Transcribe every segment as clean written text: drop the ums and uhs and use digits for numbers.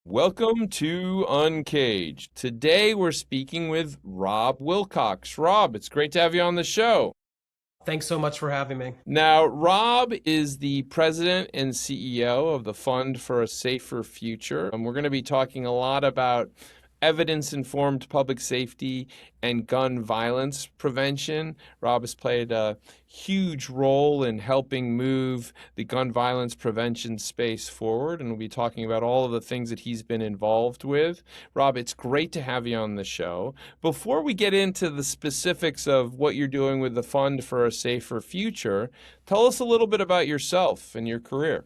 Welcome to Uncaged. Today we're speaking with Rob Wilcox. Rob, it's great to have you on the show. Thanks so much for having me. Now, Rob is the president and CEO of the Fund for a Safer Future. And we're going to be talking a lot about evidence-informed public safety and gun violence prevention. Rob has played a huge role in helping move the gun violence prevention space forward, and we'll be talking about all of the things that he's been involved with. Rob, it's great to have you on the show. Before we get into the specifics of what you're doing with the Fund for a Safer Future, tell us a little bit about yourself and your career.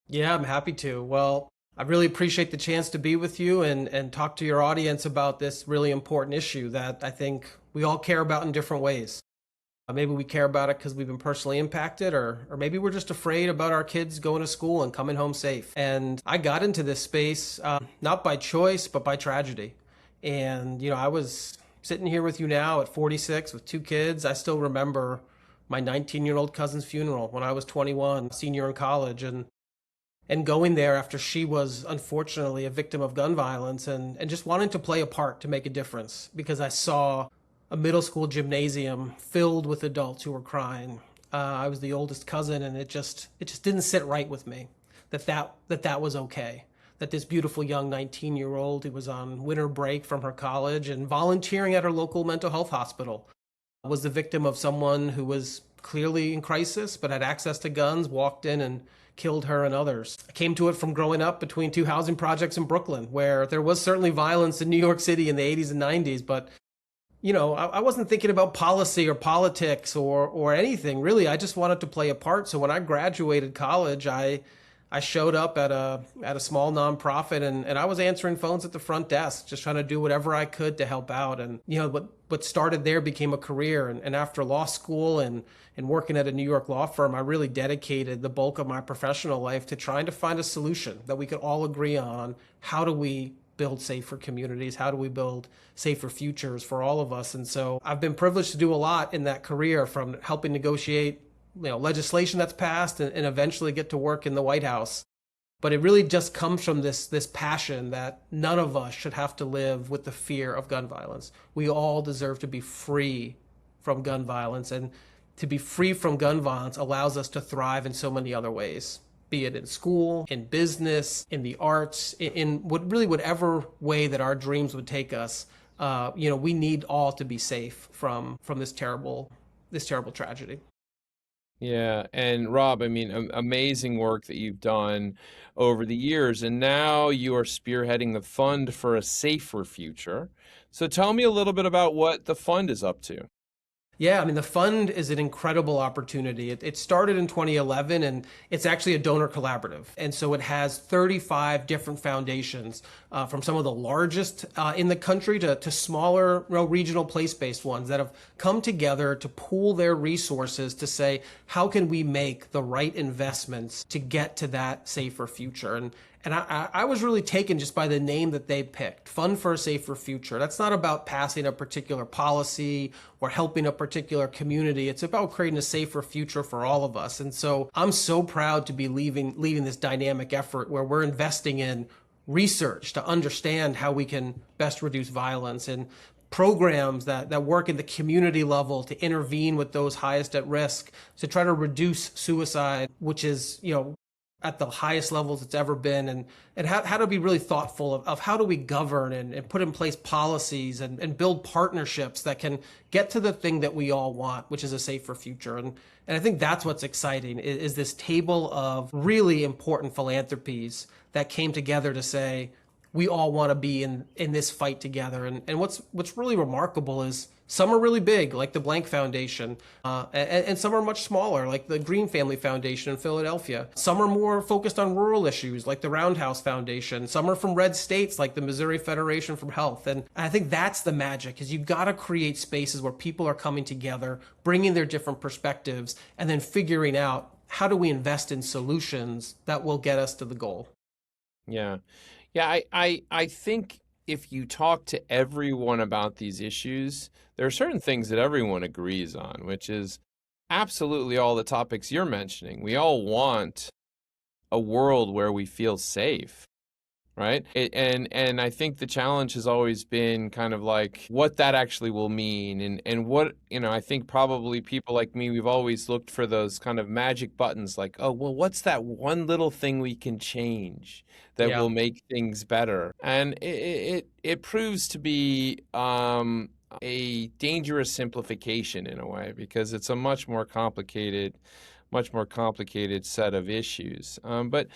Yeah, I'm happy to. Well, I really appreciate the chance to be with you and talk to your audience about this really important issue that I think we all care about in different ways. Maybe we care about it because we've been personally impacted, or maybe we're just afraid about our kids going to school and coming home safe. And I got into this space not by choice, but by tragedy. And, I was sitting here with you now at 46 with two kids. I still remember my 19-year-old cousin's funeral when I was 21, senior in college, and going there after she was unfortunately a victim of gun violence and just wanting to play a part to make a difference because I saw a middle school gymnasium filled with adults who were crying. I was the oldest cousin, and it just didn't sit right with me that was okay. That this beautiful young 19-year-old who was on winter break from her college and volunteering at her local mental health hospital was the victim of someone who was clearly in crisis but had access to guns, walked in and killed her and others. I came to it from growing up between two housing projects in Brooklyn, where there was certainly violence in New York City in the 80s and 90s, but I wasn't thinking about policy or politics or anything really. I just wanted to play a part. So when I graduated college, I showed up at a small nonprofit and I was answering phones at the front desk, just trying to do whatever I could to help out. And what started there became a career. And after law school and working at a New York law firm, I really dedicated the bulk of my professional life to trying to find a solution that we could all agree on. How do we build safer communities? How do we build safer futures for all of us? And so I've been privileged to do a lot in that career, from helping negotiate legislation that's passed and eventually get to work in the White House. But it really just comes from this passion that none of us should have to live with the fear of gun violence. We all deserve to be free from gun violence, and to be free from gun violence allows us to thrive in so many other ways, be it in school, in business, in the arts, in whatever way that our dreams would take us. We need all to be safe from this terrible tragedy. Yeah, and Rob, I mean, amazing work that you've done over the years, and now you are spearheading the Fund for a Safer Future. So tell me a little bit about what the fund is up to. Yeah, I mean, the fund is an incredible opportunity. It started in 2011, and it's actually a donor collaborative. And so it has 35 different foundations, from some of the largest in the country to smaller, regional place-based ones that have come together to pool their resources to say, how can we make the right investments to get to that safer future? And I was really taken just by the name that they picked, Fund for a Safer Future. That's not about passing a particular policy or helping a particular community. It's about creating a safer future for all of us. And so I'm so proud to be leading this dynamic effort where we're investing in research to understand how we can best reduce violence, and programs that work at the community level to intervene with those highest at risk to try to reduce suicide, which is, at the highest levels it's ever been, and how to be really thoughtful of how do we govern and put in place policies and build partnerships that can get to the thing that we all want, which is a safer future. And I think that's what's exciting is this table of really important philanthropies that came together to say, we all want to be in this fight together. And what's really remarkable is some are really big, like the Blank Foundation, and some are much smaller, like the Green Family Foundation in Philadelphia. Some are more focused on rural issues, like the Roundhouse Foundation. Some are from red states, like the Missouri Federation for Health. And I think that's the magic, is you've got to create spaces where people are coming together, bringing their different perspectives, and then figuring out how do we invest in solutions that will get us to the goal. Yeah. Yeah, I think if you talk to everyone about these issues, there are certain things that everyone agrees on, which is absolutely all the topics you're mentioning. We all want a world where we feel safe. right? And I think the challenge has always been kind of like what that actually will mean, and what, I think probably people like me, we've always looked for those kind of magic buttons, like, oh, well, what's that one little thing we can change that Yeah. will make things better? And it proves to be a dangerous simplification in a way, because it's a much more complicated set of issues. But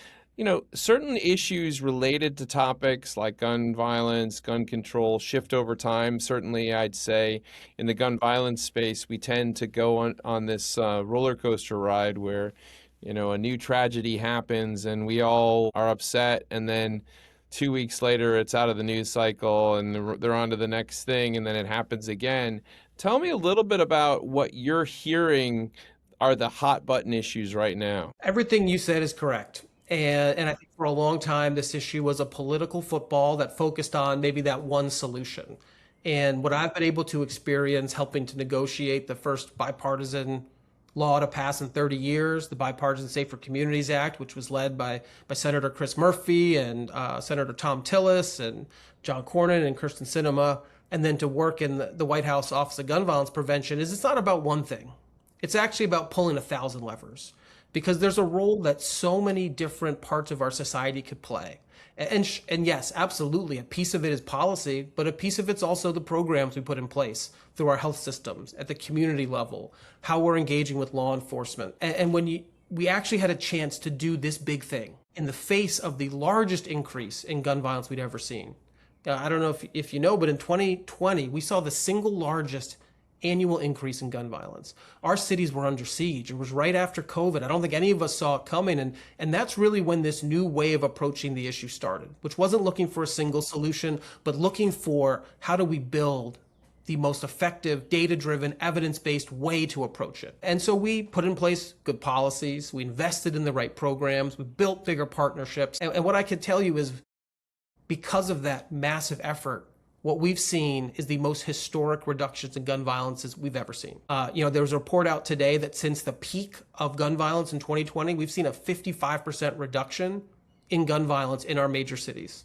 certain issues related to topics like gun violence, gun control shift over time. Certainly, I'd say in the gun violence space, we tend to go on this roller coaster ride where, a new tragedy happens and we all are upset, and then 2 weeks later, it's out of the news cycle and they're on to the next thing, and then it happens again. Tell me a little bit about what you're hearing are the hot button issues right now. Everything you said is correct. And I think for a long time, this issue was a political football that focused on maybe that one solution. And what I've been able to experience helping to negotiate the first bipartisan law to pass in 30 years, the Bipartisan Safer Communities Act, which was led by Senator Chris Murphy and Senator Tom Tillis and John Cornyn and Kirsten Sinema, and then to work in the White House Office of Gun Violence Prevention, is it's not about one thing. It's actually about pulling 1,000 levers, because there's a role that so many different parts of our society could play. And yes, absolutely, a piece of it is policy, but a piece of it's also the programs we put in place through our health systems at the community level, how we're engaging with law enforcement. And when we actually had a chance to do this big thing in the face of the largest increase in gun violence we'd ever seen. I don't know if you know, but in 2020, we saw the single largest annual increase in gun violence. Our cities were under siege. It was right after COVID. I don't think any of us saw it coming. And that's really when this new way of approaching the issue started, which wasn't looking for a single solution, but looking for how do we build the most effective, data-driven, evidence-based way to approach it. And so we put in place good policies. We invested in the right programs. We built bigger partnerships. And what I can tell you is, because of that massive effort, what we've seen is the most historic reductions in gun violence we've ever seen. There was a report out today that since the peak of gun violence in 2020, we've seen a 55% reduction in gun violence in our major cities.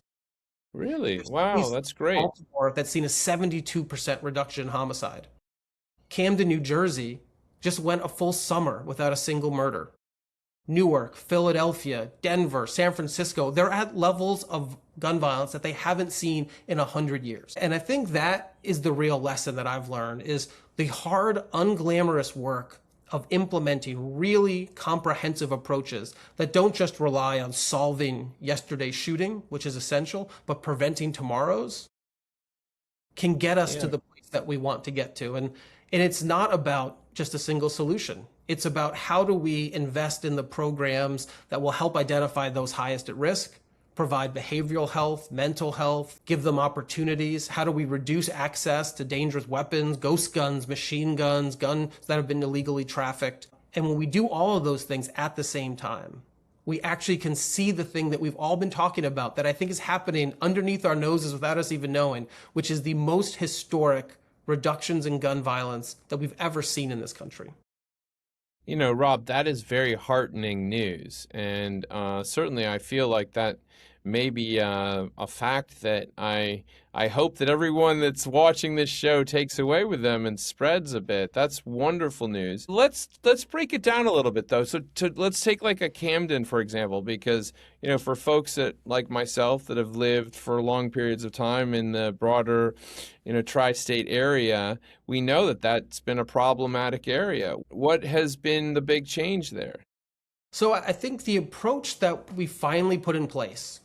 Really? Wow, that's great. Baltimore, that's seen a 72% reduction in homicide. Camden, New Jersey, just went a full summer without a single murder. Newark, Philadelphia, Denver, San Francisco, they're at levels of gun violence that they haven't seen in 100 years. And I think that is the real lesson that I've learned, is the hard, unglamorous work of implementing really comprehensive approaches that don't just rely on solving yesterday's shooting, which is essential, but preventing tomorrow's, can get us to the place that we want to get to. And it's not about just a single solution. It's about how do we invest in the programs that will help identify those highest at risk, provide behavioral health, mental health, give them opportunities. How do we reduce access to dangerous weapons, ghost guns, machine guns, guns that have been illegally trafficked? And when we do all of those things at the same time, we actually can see the thing that we've all been talking about that I think is happening underneath our noses without us even knowing, which is the most historic reductions in gun violence that we've ever seen in this country. Rob, that is very heartening news. And certainly I feel like that may be a fact that I hope that everyone that's watching this show takes away with them and spreads a bit. That's wonderful news. Let's break it down a little bit, though. So let's take like a Camden, for example, because, for folks that like myself that have lived for long periods of time in the broader, tri-state area, we know that that's been a problematic area. What has been the big change there? So I think the approach that we finally put in place,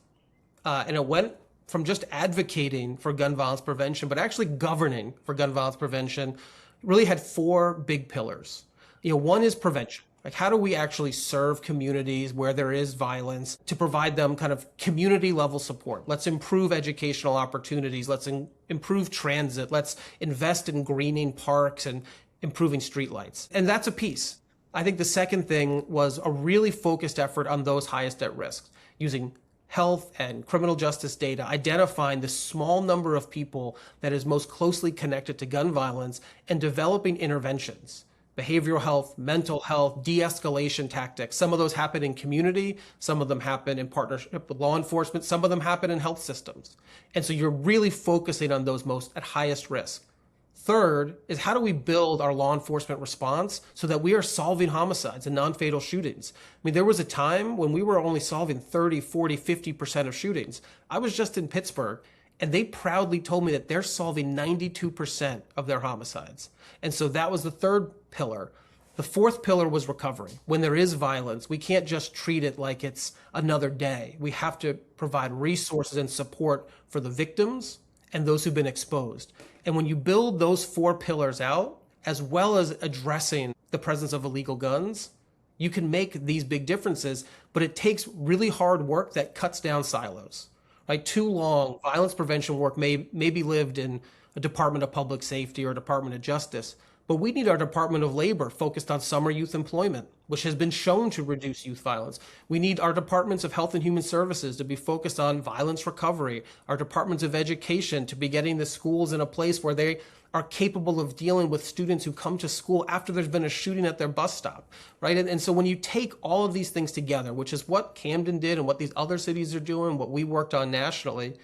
and it went from just advocating for gun violence prevention, but actually governing for gun violence prevention, really had four big pillars. One is prevention. Like, how do we actually serve communities where there is violence to provide them kind of community level support? Let's improve educational opportunities. Let's improve transit. Let's invest in greening parks and improving streetlights. And that's a piece. I think the second thing was a really focused effort on those highest at risk, using health and criminal justice data, identifying the small number of people that is most closely connected to gun violence and developing interventions behavioral health, mental health, de-escalation tactics. Some of those happen in community, some of them happen in partnership with law enforcement, some of them happen in health systems. And so you're really focusing on those most at highest risk. Third is how do we build our law enforcement response so that we are solving homicides and non-fatal shootings? I mean, there was a time when we were only solving 30, 40, 50% of shootings. I was just in Pittsburgh and they proudly told me that they're solving 92% of their homicides. And so that was the third pillar. The fourth pillar was recovery. When there is violence, we can't just treat it like it's another day. We have to provide resources and support for the victims and those who've been exposed. And when you build those four pillars out, as well as addressing the presence of illegal guns, you can make these big differences, but it takes really hard work that cuts down silos. Right? Too long, violence prevention work may be lived in a Department of Public Safety or a Department of Justice, but we need our Department of Labor focused on summer youth employment, which has been shown to reduce youth violence. We need our Departments of Health and Human Services to be focused on violence recovery, our Departments of Education to be getting the schools in a place where they are capable of dealing with students who come to school after there's been a shooting at their bus stop, right? And so when you take all of these things together, which is what Camden did and what these other cities are doing, what we worked on nationally,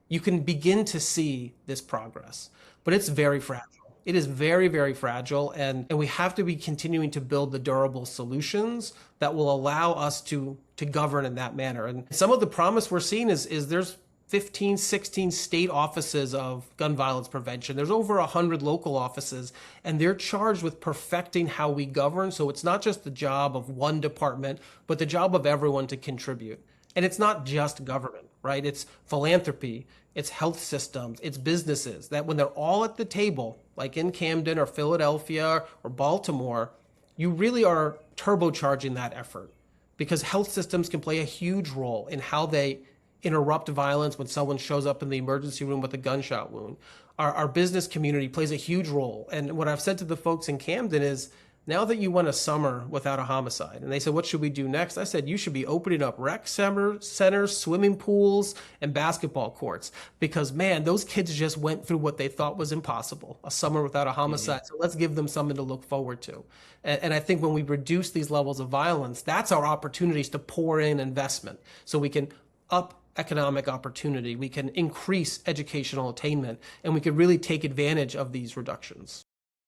you can begin to see this progress. But it's very fragile. It is very, very fragile, and we have to be continuing to build the durable solutions that will allow us to govern in that manner. And some of the promise we're seeing is there's 15, 16 state offices of gun violence prevention. There's over 100 local offices, and they're charged with perfecting how we govern. So it's not just the job of one department, but the job of everyone to contribute. And it's not just government, right? It's philanthropy, it's health systems, it's businesses that when they're all at the table, like in Camden or Philadelphia or Baltimore, you really are turbocharging that effort because health systems can play a huge role in how they interrupt violence when someone shows up in the emergency room with a gunshot wound. Our business community plays a huge role. And what I've said to the folks in Camden is, now that you went a summer without a homicide, and they said, what should we do next? I said, you should be opening up rec centers, swimming pools, and basketball courts. Because, man, those kids just went through what they thought was impossible, a summer without a homicide. So let's give them something to look forward to. And I think when we reduce these levels of violence, that's our opportunities to pour in investment. So we can up economic opportunity, we can increase educational attainment, and we can really take advantage of these reductions.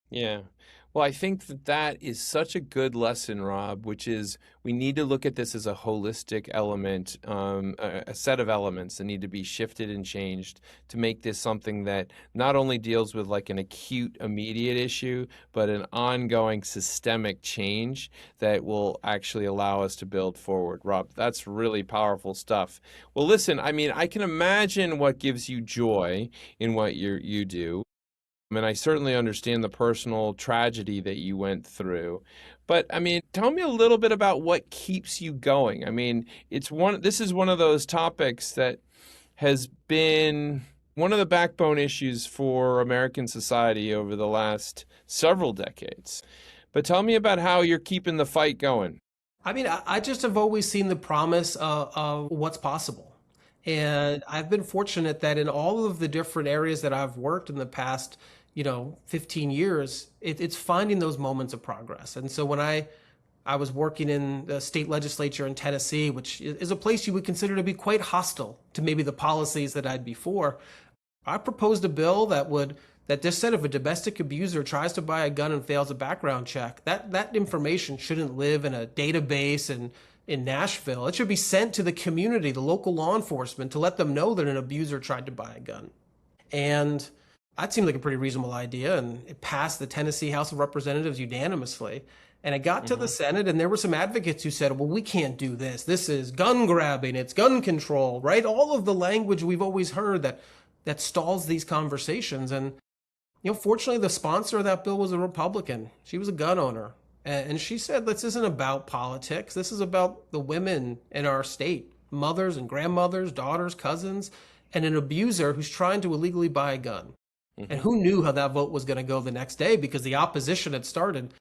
Yeah. Well, I think that is such a good lesson, Rob, which is we need to look at this as a holistic element, a set of elements that need to be shifted and changed to make this something that not only deals with like an acute, immediate issue, but an ongoing systemic change that will actually allow us to build forward. Rob, that's really powerful stuff. Well, listen, I mean, I can imagine what gives you joy in what you do. And I certainly understand the personal tragedy that you went through. But I mean, tell me a little bit about what keeps you going. I mean, this is one of those topics that has been one of the backbone issues for American society over the last several decades. But tell me about how you're keeping the fight going. I mean, I just have always seen the promise of what's possible. And I've been fortunate that in all of the different areas that I've worked in the past, 15 years, it's finding those moments of progress. And so when I was working in the state legislature in Tennessee, which is a place you would consider to be quite hostile to maybe the policies that I'd before, I proposed a bill that just said if a domestic abuser tries to buy a gun and fails a background check, that information shouldn't live in a database in Nashville. It should be sent to the community, the local law enforcement, to let them know that an abuser tried to buy a gun. And that seemed like a pretty reasonable idea, and it passed the Tennessee House of Representatives unanimously. And it got to the Senate, and there were some advocates who said, well, we can't do this. This is gun grabbing, it's gun control, right? All of the language we've always heard that stalls these conversations. And, fortunately, the sponsor of that bill was a Republican. She was a gun owner. And she said, this isn't about politics. This is about the women in our state, mothers and grandmothers, daughters, cousins, and an abuser who's trying to illegally buy a gun. And who knew how that vote was going to go the next day because the opposition had started.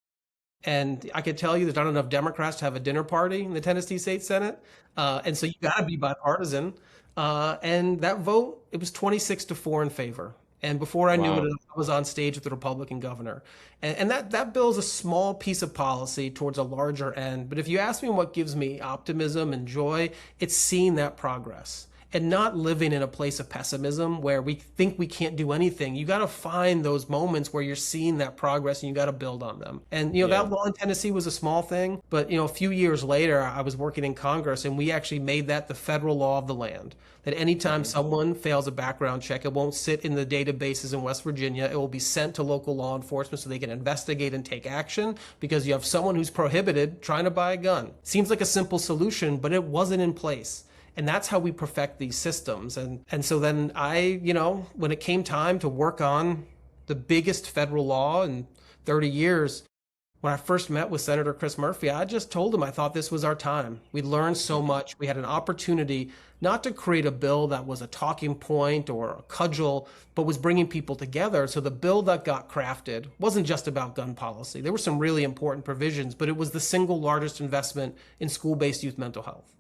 And I could tell you there's not enough Democrats to have a dinner party in the Tennessee State Senate. And so you got to be bipartisan. And that vote, it was 26-4 in favor. And before I knew it, Wow. I was on stage with the Republican governor. And that bill is a small piece of policy towards a larger end. But if you ask me what gives me optimism and joy, it's seeing that progress and not living in a place of pessimism where we think we can't do anything. You got to find those moments where you're seeing that progress and you got to build on them. And, Yeah. that law in Tennessee was a small thing, but, a few years later, I was working in Congress and we actually made that the federal law of the land. That anytime Hmm. someone fails a background check, it won't sit in the databases in West Virginia. It will be sent to local law enforcement so they can investigate and take action because you have someone who's prohibited trying to buy a gun. Seems like a simple solution, but it wasn't in place. And that's how we perfect these systems. And so then when it came time to work on the biggest federal law in 30 years, when I first met with Senator Chris Murphy, I just told him I thought this was our time. We learned so much. We had an opportunity not to create a bill that was a talking point or a cudgel, but was bringing people together. So the bill that got crafted wasn't just about gun policy. There were some really important provisions, but it was the single largest investment in school-based youth mental health.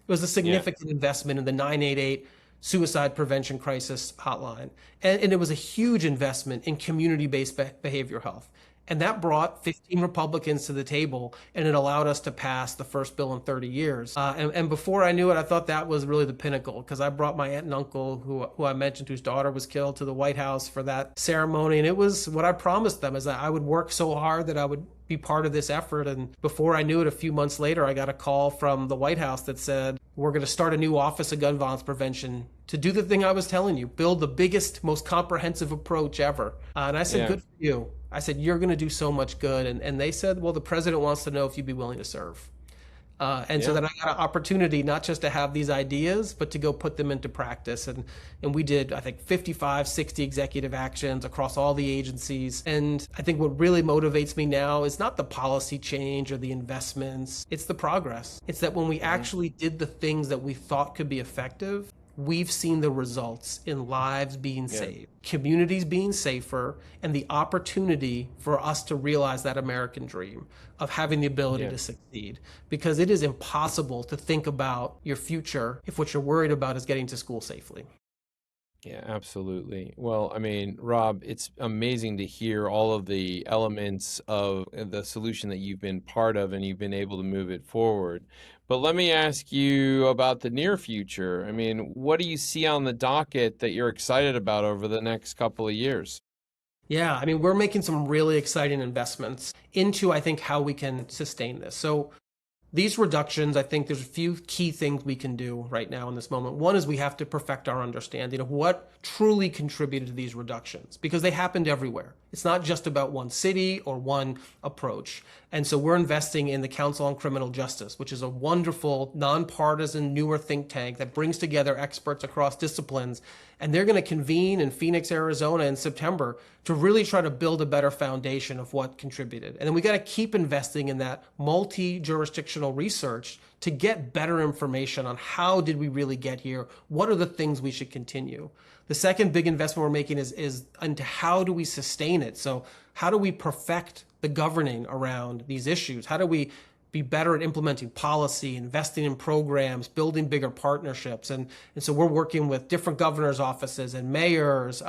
It was a Yeah. significant investment in the 988 suicide prevention crisis hotline. And it was a huge investment in community-based behavioral health. And that brought 15 Republicans to the table, and it allowed us to pass the first bill in 30 years. And before I knew it, I thought that was really the pinnacle, because I brought my aunt and uncle, who I mentioned, whose daughter was killed, to the White House for that ceremony. And it was what I promised them, is that I would work so hard that I would be part of this effort. And before I knew it, a few months later, I got a call from the White House that said, we're going to start a new Office of Gun Violence Prevention to do the thing I was telling you, build the biggest, most comprehensive approach ever. And I said, Yeah. good for you. I said, you're going to do so much good. And they said, well, the president wants to know if you'd be willing to serve. So Yeah. then I got an opportunity not just to have these ideas, but to go put them into practice. And we did, I think, 55, 60 executive actions across all the agencies. And I think what really motivates me now is not the policy change or the investments, it's the progress. It's that when we actually did the things that we thought could be effective, we've seen the results in lives being Yeah. saved, communities being safer, and the opportunity for us to realize that American dream of having the ability Yeah. to succeed. Because it is impossible to think about your future if what you're worried about is getting to school safely. Yeah, absolutely. Well, I mean, Rob, it's amazing to hear all of the elements of the solution that you've been part of and you've been able to move it forward. But let me ask you about the near future. I mean, what do you see on the docket that you're excited about over the next couple of years? Yeah, I mean, we're making some really exciting investments into, I think, how we can sustain this. So these reductions, I think there's a few key things we can do right now in this moment. One is we have to perfect our understanding of what truly contributed to these reductions, because they happened everywhere. It's not just about one city or one approach. And so we're investing in the Council on Criminal Justice, which is a wonderful, nonpartisan, newer think tank that brings together experts across disciplines. And they're going to convene in Phoenix, Arizona in September to really try to build a better foundation of what contributed. And then we got to keep investing in that multi-jurisdictional research to get better information on how did we really get here? What are the things we should continue? The second big investment we're making is into how do we sustain it? So how do we perfect the governing around these issues? How do we be better at implementing policy, investing in programs, building bigger partnerships? And so we're working with different governors' offices and mayors,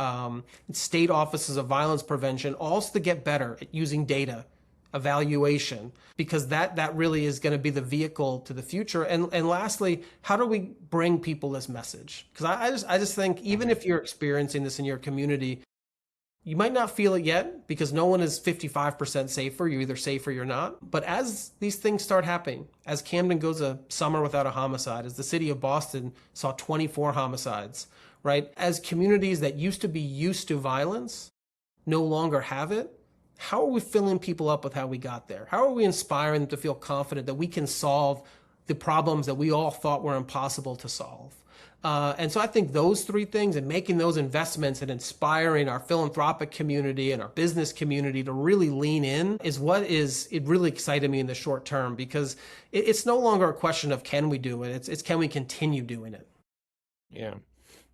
state offices of violence prevention, also to get better at using data, evaluation, because that really is going to be the vehicle to the future. And lastly, how do we bring people this message? Because I just think even if you're experiencing this in your community, you might not feel it yet because no one is 55% safer. You're either safe or you're not. But as these things start happening, as Camden goes a summer without a homicide, as the city of Boston saw 24 homicides, right? As communities that used to be used to violence no longer have it, how are we filling people up with how we got there? How are we inspiring them to feel confident that we can solve the problems that we all thought were impossible to solve? And so I think those three things and making those investments and inspiring our philanthropic community and our business community to really lean in is what it really excited me in the short term, because it's no longer a question of can we do it, it's can we continue doing it? Yeah.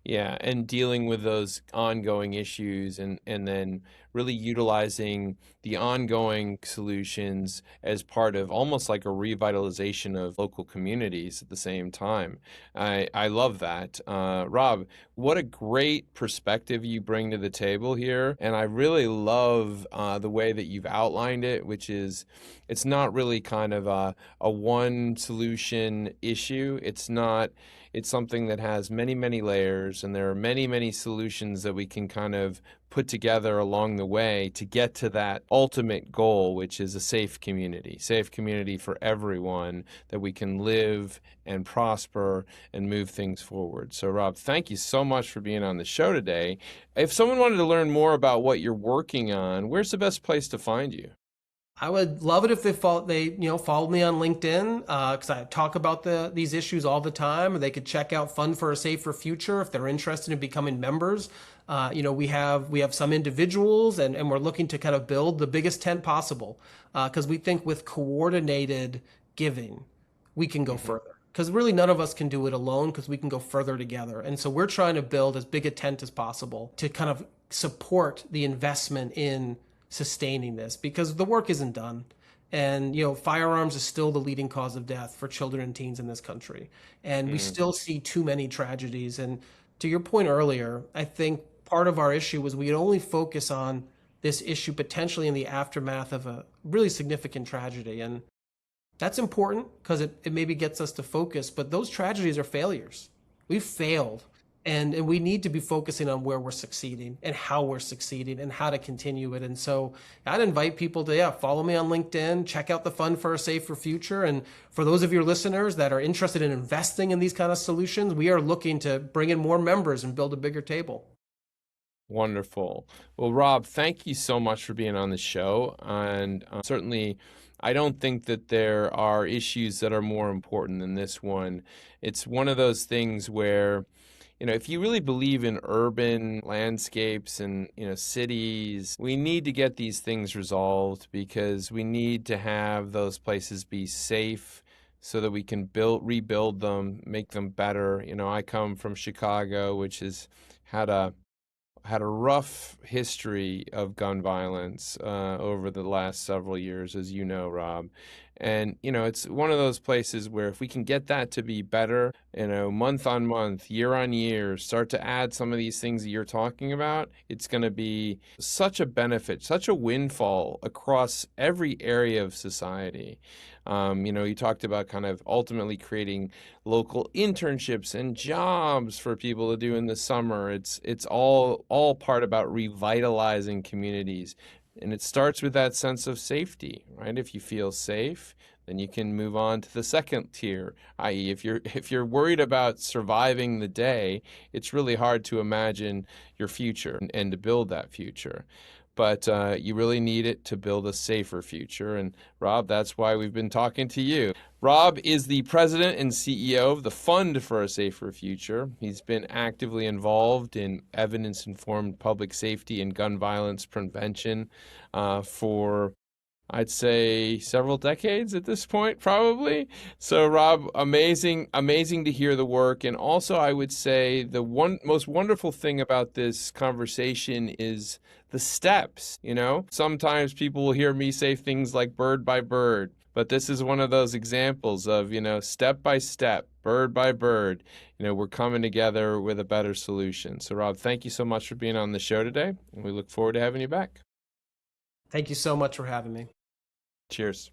Yeah, and dealing with those ongoing issues and then really utilizing the ongoing solutions as part of almost like a revitalization of local communities at the same time. I love that. Rob, what a great perspective you bring to the table here. And I really love the way that you've outlined it, which is it's not really kind of a one solution issue. It's something that has many, many layers, and there are many, many solutions that we can kind of put together along the way to get to that ultimate goal, which is a safe community for everyone that we can live and prosper and move things forward. So, Rob, thank you so much for being on the show today. If someone wanted to learn more about what you're working on, where's the best place to find you? I would love it if they followed me on LinkedIn because I talk about these issues all the time. Or they could check out Fund for a Safer Future if they're interested in becoming members. We have some individuals, and we're looking to kind of build the biggest tent possible because we think with coordinated giving, we can go further. Because really none of us can do it alone because we can go further together. And so we're trying to build as big a tent as possible to kind of support the investment in sustaining this because the work isn't done. And, firearms is still the leading cause of death for children and teens in this country. And we still see too many tragedies. And to your point earlier, I think part of our issue was we could only focus on this issue potentially in the aftermath of a really significant tragedy. And that's important because it maybe gets us to focus, but those tragedies are failures. We've failed. And we need to be focusing on where we're succeeding and how we're succeeding and how to continue it. And so I'd invite people to, follow me on LinkedIn, check out the Fund for a Safer Future. And for those of your listeners that are interested in investing in these kind of solutions, we are looking to bring in more members and build a bigger table. Wonderful. Well, Rob, thank you so much for being on the show. And certainly, I don't think that there are issues that are more important than this one. It's one of those things where if you really believe in urban landscapes and, cities, we need to get these things resolved because we need to have those places be safe so that we can rebuild them, make them better. I come from Chicago, which has had a rough history of gun violence over the last several years, as you know, Rob. And, it's one of those places where if we can get that to be better, month on month, year on year, start to add some of these things that you're talking about, it's going to be such a benefit, such a windfall across every area of society. You talked about kind of ultimately creating local internships and jobs for people to do in the summer. It's all part about revitalizing communities. And it starts with that sense of safety, right? If you feel safe, then you can move on to the second tier, i.e., if you're worried about surviving the day, it's really hard to imagine your future and to build that future. But you really need it to build a safer future. And Rob, that's why we've been talking to you. Rob is the president and CEO of the Fund for a Safer Future. He's been actively involved in evidence-informed public safety and gun violence prevention for, I'd say, several decades at this point, probably. So, Rob, amazing to hear the work. And also, I would say the most wonderful thing about this conversation is the steps. Sometimes people will hear me say things like bird by bird, but this is one of those examples of, step by step, bird by bird, we're coming together with a better solution. So, Rob, thank you so much for being on the show today, and we look forward to having you back. Thank you so much for having me. Cheers.